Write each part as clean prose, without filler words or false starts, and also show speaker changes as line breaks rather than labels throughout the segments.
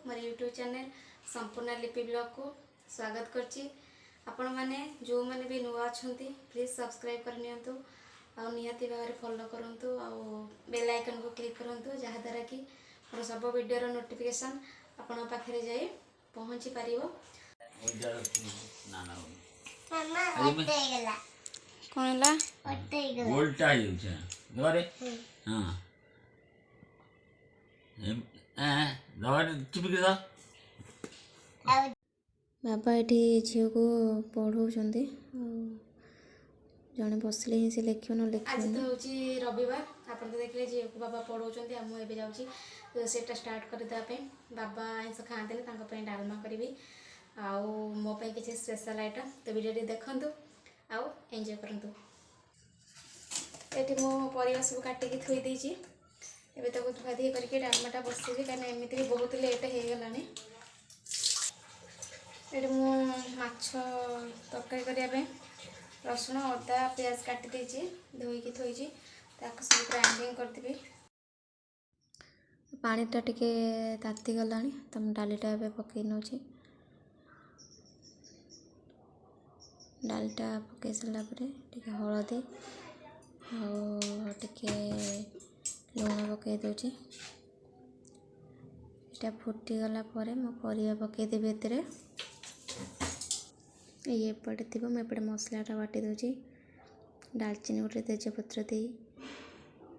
मोर YouTube channel संपूर्ण लिपि blog को स्वागत करछि। आपण माने जो माने भी नुआ अछंती प्लीज सब्सक्राइब करनियंतु आ निहाती भाव फॉलो करंतु आ बेल आइकन को क्लिक करंतु जहा द्वारा कि मोर सब वीडियो रो नोटिफिकेशन आपण पाखरे जाई पहुंची परिवो।
मामा हटे गेला
कोन ला
हटे गेला
वोल्टा ही छ घरे हां घर चुप के
बाबा ये झील को पढ़ाऊँ जड़े बसले ही से लिख न लिख आज तो हूँ रविवार आप देखिए झील को बाबा पढ़ाऊँ मुझे जाऊँगी स्टार्ट करदेवाई। बाबा आइंस खाते डालमा करी आउ मो किसी स्पेशल आइटम तो वीडियो देखु आउ एंजॉय करंतु। ये मो परिवा सब काटिकी थोई देछि एबे तो धुआधुई करके डालमाटा बसैबी कहीं एमती भी बहुत लेट हो गलानी। ये मु माछ तरकारी करने रसुण अदा प्याज काटी देछि धोईकी थोइछि ताको सब ग्राइंडिंग करदेबी। पानीटा टिके ताती गलानी तो डालीटा एबे पकई नउछि। डालीटा पकई सारा टिके हलदी और टिके लुण पकई दूची। इटा फुटी गला परे मो परिया पकई देबी एतरे ये पटे थी मुझे मसलाटा बाटी दूची। डालचीनी गोटे तेजपत्र दे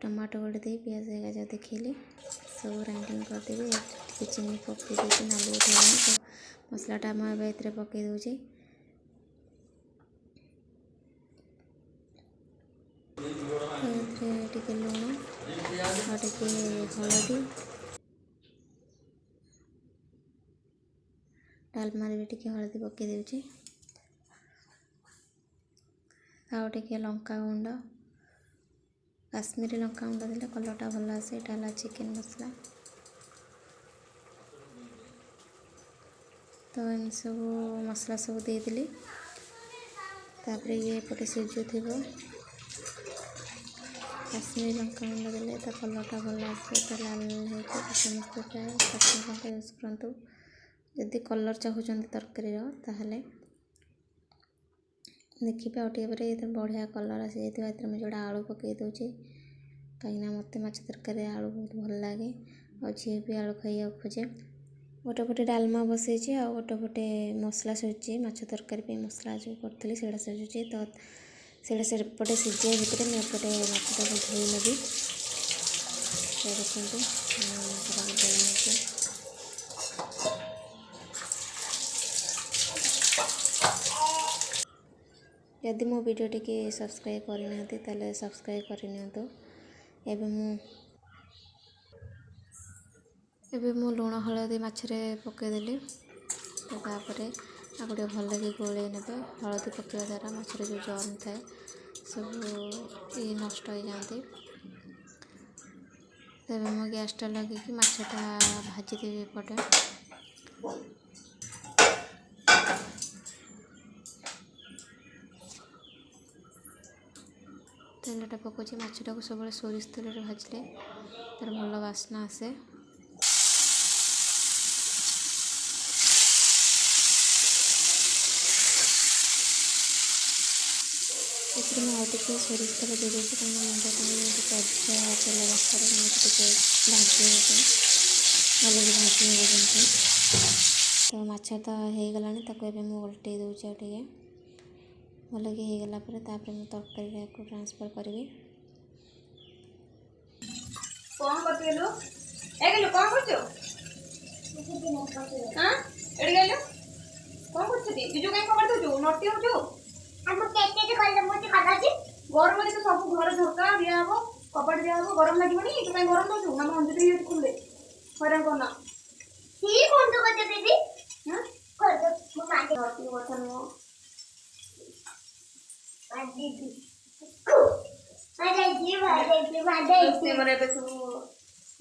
टमाटो गोटे दे पियाज जो देखली सब ग्राइंडिंग करदेवी। चीनी पकई देती नाली उठे तो मसलाटा मुझे पकई दूची। टिके लुण और टिके हलदी डालमा भी टिके हलदी पकई दूची आउ टिके लंका गुंड काश्मीरी लंका गुंड देले कलरटा भल आसे। एटा चिकेन मसला तो इन सब मसला सब दे दिली तापर ये पटे सिजु थी काश्मीरी लंका गुंड देले तो कलरटा भल आसे। तो लाल होते समस्त प्राय काश्मीरी लंका यूज करतु जदि कलर चाहूँ तरकारी ताहले देखिए आउ टे बढ़िया कलर आसी जाए मुझे जोड़ा आलू पकई दूची कहीं मत माछ तरकारी आलू बहुत भल लगे और झील भी आलू खाइया खोजे। गोटे पटे डालमा बसई आ गोटे पटे मसला सजुची माछ तरकारी मसला जो करी से सजुची तो सेपटे सीझे भितर मुझे माछटा को धोई नेबी। देखते यदि मो वीडियो टी सब्सक्राइब करना ताले सब्सक्राइब करनी। एबे मु लुण हलदी माछरे पकईदेली तो तापर आपको भल लगे गोल ने हलदी पकड़ा द्वारा माछरे जो जर्म थाए सब ये नष्ट हो जाती। तेज मो गैसटा लगे माछटा भाजीदेवी एपटे तेलटा पकाउछि माछटा को सब सोरिष तेल भाजले तार भल बास्ना आसे। इसमें मैं आउटे सोरिष तेल दे देती कहीं मुंडा कच्चा तेल दरकार भाजी भल भाजी तो माछ तो हो गला मुझे उल्टे दूसरे टे भल कि होगला मुझे तरकारी को ट्रांसफर करी।
कौन करतेलु ए गेलु कौन करछो हां एडी गेलु कौन करछती बिजु काई खबर दउछु नटी होछु हम केते कल मोती खादाची गरम रे तो सब घर झरका दिया हो कपड़ दिया हो गरम लागिबनी तू काई गरम दउछु हम अंजु ये खुले हरन कोना की कोन तो करते दीदी हां कर दो मो मागे नटी वचन मो दीदी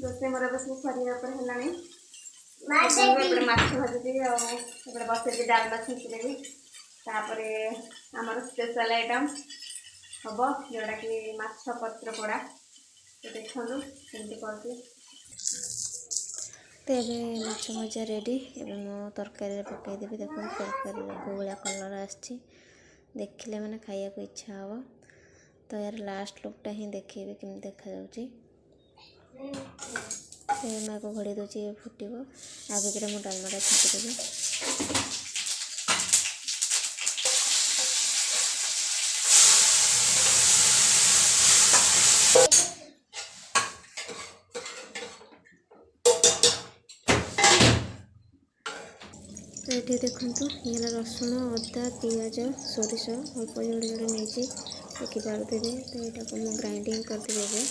दोस्ते मरे बस सरिया पर हेलानी माछ भाजी बसैदी डालमा छींची देवी तापर आमर स्पेशल आइटम हम जोड़ा कि माछ पत्र पोड़ा तो देखो केमती कर
तो ये माछ भजा रेडी एवं मो तरकारी पकईदेवी। देखो तरकारी कौलिया कलर आसी देखिले मैंने खाया को इच्छा हे। तो यार लास्ट लुकटा ही देखिए केमी देखा मैं को घोड़े दूसरी फुटब आ भितर मु डालमाटा छुटीदेवी। तो ये देखु ये रसुण अदा पिज सोरिष अल्प जोड़े जोड़े नहीं देखिपे। तो यहाँ को मुझे ग्राइंडिंग करदेवी।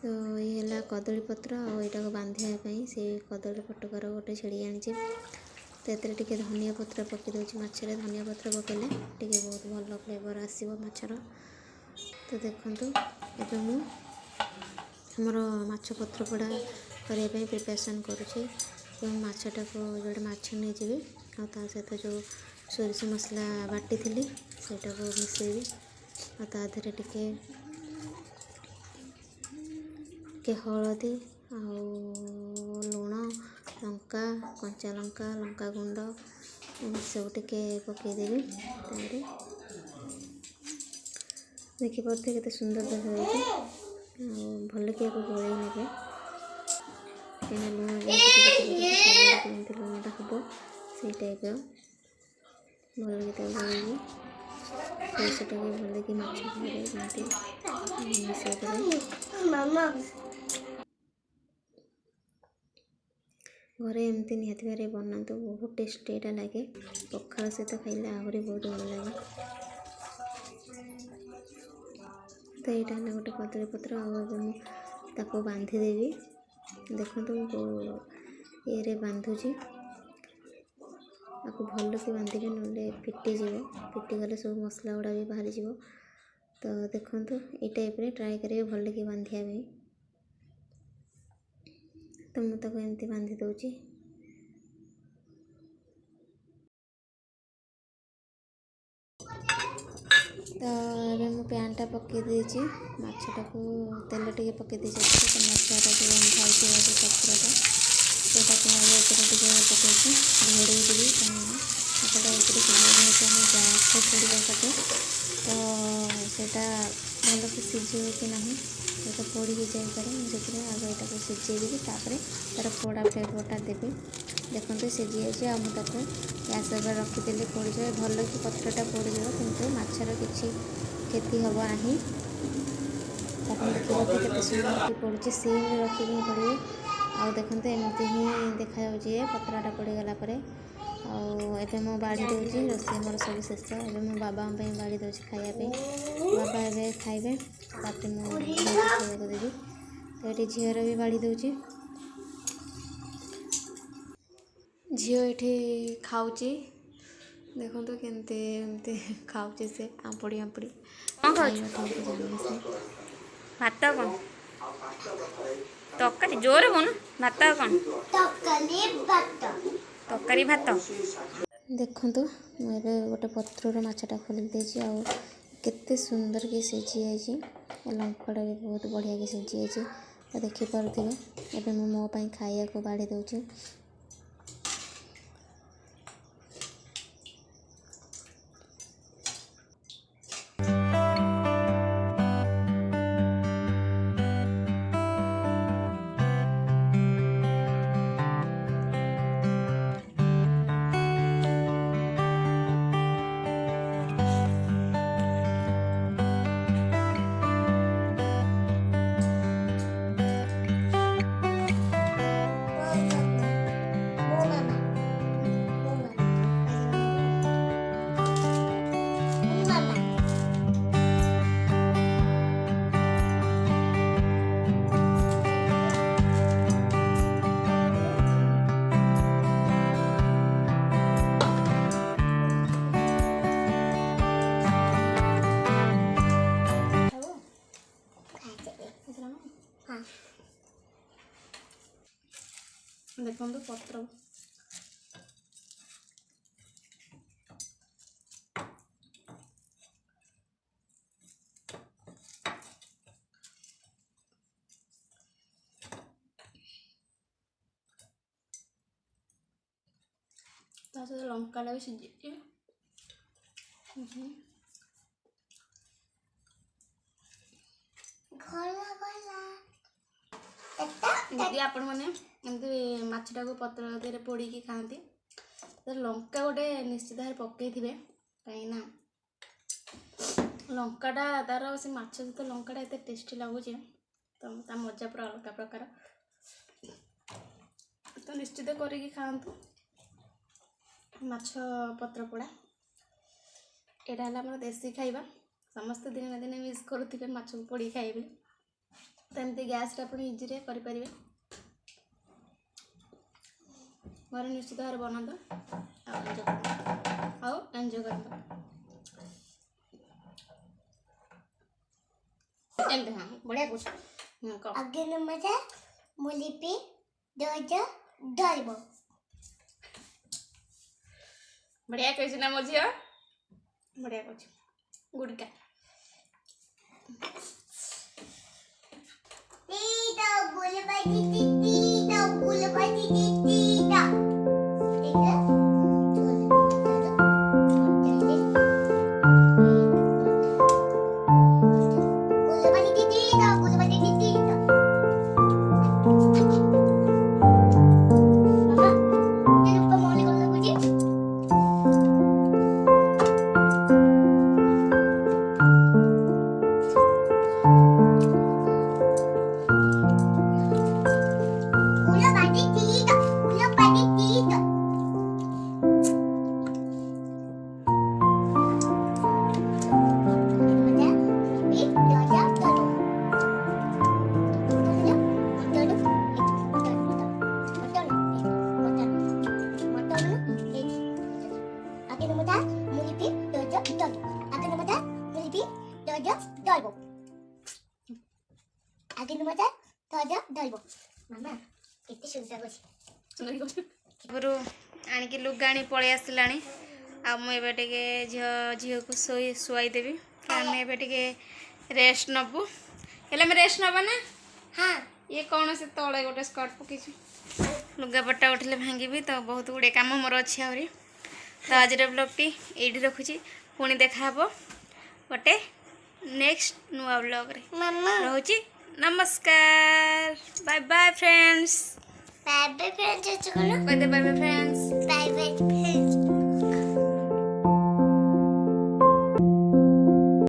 तो ये है कदली पत्र आईटा को बांधापी से कदली पटकार गोटे छेड़ी आनी। तो ये धनिया पत्र पकई दूसरी मछली धनिया पत्र पकईले बहुत भल फ्लेवर आसो माछर। तो देखु ये आमर माछ पत्र पोड़ा करने प्रिपरेसन करुँचे। माछटा को जोड़े माछ नहीं जी आ सहित जो सोरिष मसला बाटी थी सेटा को मिसेबी आधे टे हलदी लुण लंका कंचा लंका लंका गुंड सब टे पकईदेवी। देखिपे केते सुंदर देखा भल कि गोल ने लुण लुणटा हम से टाइप भल कि गोल सोरिषटा भल कि माछ मिसई घरे एमती निहाती भारे बनातु बहुत टेस्टी एटा लगे। पखाल सहित खाइले आहरी बहुत भल लगे। तो यहाँ है गोटे कदली पत्र आपको बांधिदेवी। देखो ये बांधुची आपको भल कि बांधे ना फिटिज फिटिगले सब मसला गुड़ा भी बाहरी जीव। तो देखो ये टाइप ट्राए करेंगे भल कि बांधापी। तो मुझे एमती बांधि दूची। तो ये मु पैनटा पकई देची माछटा को तेल टे पकई दी मसला जो बंधा पत्रटा से पकई घोड़े देवी कहीं गैस पड़ा पटे। तो सेटा भल कि सीझे कि ना तो पोड़ी जापे मुझे आगे यहाँ को सीझेबी तापर तार पोड़ा फ्लेवरटा देवी। देखते सीझी जाए मुझे गैस रखीदे पोड़ जाए भल कि पत्रटा पोड़ जाए किंतु माछर किसी क्षति हम ना। देखिए केते सुंदर कि पोड़ी सीम रखिक ही पड़े। आ देखते एमती ही देखा पत्रटा पोड़गला आए मो बाड़ी दूसरी रोषे मोर सब शेष। एवं मो बाबा बाड़ी दूसरी खायापी बाबा ए खाइबे तापर मुझे खाया देवी। तो ये झीर भी बाड़ी दूची झील ये खाऊची। देखो तो केमती खाऊची से आंपुड़ी आंपुड़ी जानी से भात कौन तरकारी जोर बोन भात कौन तरकारी भात। देखु मुझे गोटे पत्र मछटा खोल देती आते सुंदर कि सीझी जाइए लंकाटा भी बहुत बढ़िया कि सीझी जाइए। देखिपे एवं मो खाया को बाड़ी दूची। देखो पत्र ତା ସହିତ ଲଙ୍କାଟା ବି ସିଝିଛି।
ଗଲା ଗଲା
ଏମିତି ଆପଣମାନେ ଏମିତି ମାଛଟାକୁ ପତ୍ର ଦେହରେ ପୋଡ଼ିକି ଖାଆନ୍ତି। ତ ଲଙ୍କା ଗୋଟେ ନିଶ୍ଚିତ ଭାବରେ ପକାଇଥିବେ, କାହିଁକିନା ଲଙ୍କାଟା ତାର ସେ ମାଛ ସହିତ ଲଙ୍କାଟା ଏତେ ଟେଷ୍ଟି ଲାଗୁଛି, ତ ତା ମଜା ପୁରା ଅଲଗା ପ୍ରକାର। ତ ନିଶ୍ଚିତ କରିକି ଖାଆନ୍ତୁ ମାଛ ପତ୍ର ପୋଡ଼ା। ଏଇଟା ହେଲା ଆମର ଦେଶୀ ଖାଇବା, ସମସ୍ତେ ଦିନେ ନା ଦିନେ ମିସ୍ କରୁଥିବେ ମାଛକୁ ପୋଡ଼ିକି ଖାଇବେ। ତ ଏମିତି ଗ୍ୟାସ୍ରେ ଆପଣ ଇଜିରେ କରିପାରିବେ। ଘରେ ନିଶ୍ଚିତ ଭାବରେ ବନାନ୍ତୁ ଆଉ ଏନ୍ଜୟ କରନ୍ତୁ। ଏମିତି ହଁ ବଢ଼ିଆ କହୁଛୁ।
ଆଗେ ନମ୍ବର ମୁଁ ଲିପି ଦରଜା ଧରିବ।
ବଢ଼ିଆ କହିଛୁ ନା ମୋ ଝିଅ, ବଢ଼ିଆ କହିଛୁ। ଗୁଡିକା
Tita, boleh bagi tita, boleh bagi tita. Tita. Boleh bagi tita, boleh bagi tita. Mama, jangan lupa mau lihat lagu je. Boleh bagi tita, boleh bagi tita.
ପୂର୍ବରୁ ଆଣିକି ଲୁଗା ଆଣି ପଳେଇ ଆସିଲାଣି। ଆଉ ମୁଁ ଏବେ ଟିକେ ଝିଅକୁ ଶୁଆଇଦେବି। ଆମେ ଏବେ ଟିକେ ରେଷ୍ଟ ନେବୁ। ହେଲେ ଆମେ ରେଷ୍ଟ ନେବା ନା?
हाँ
ଇଏ କ'ଣ ସେ ତଳେ ଗୋଟେ ସ୍କର୍ଟ ପକେଇଛି, ଲୁଗାପଟା ଉଠିଲେ ଭାଙ୍ଗିବି। ତ ବହୁତ ଗୁଡ଼ିଏ କାମ ମୋର ଅଛି ଆହୁରି। ତ ଆଜିର ବ୍ଲଗ୍ଟି ଏଇଠି ରଖୁଛି। ପୁଣି ଦେଖାହେବ ଗୋଟେ ନେକ୍ସଟ ନୂଆ ବ୍ଲଗ୍ରେ।
मामा
ରହୁଛି। ନମସ୍କାର, bye bye friends.
Bye bye friends
କହିଦେ bye bye friends.
Bye bye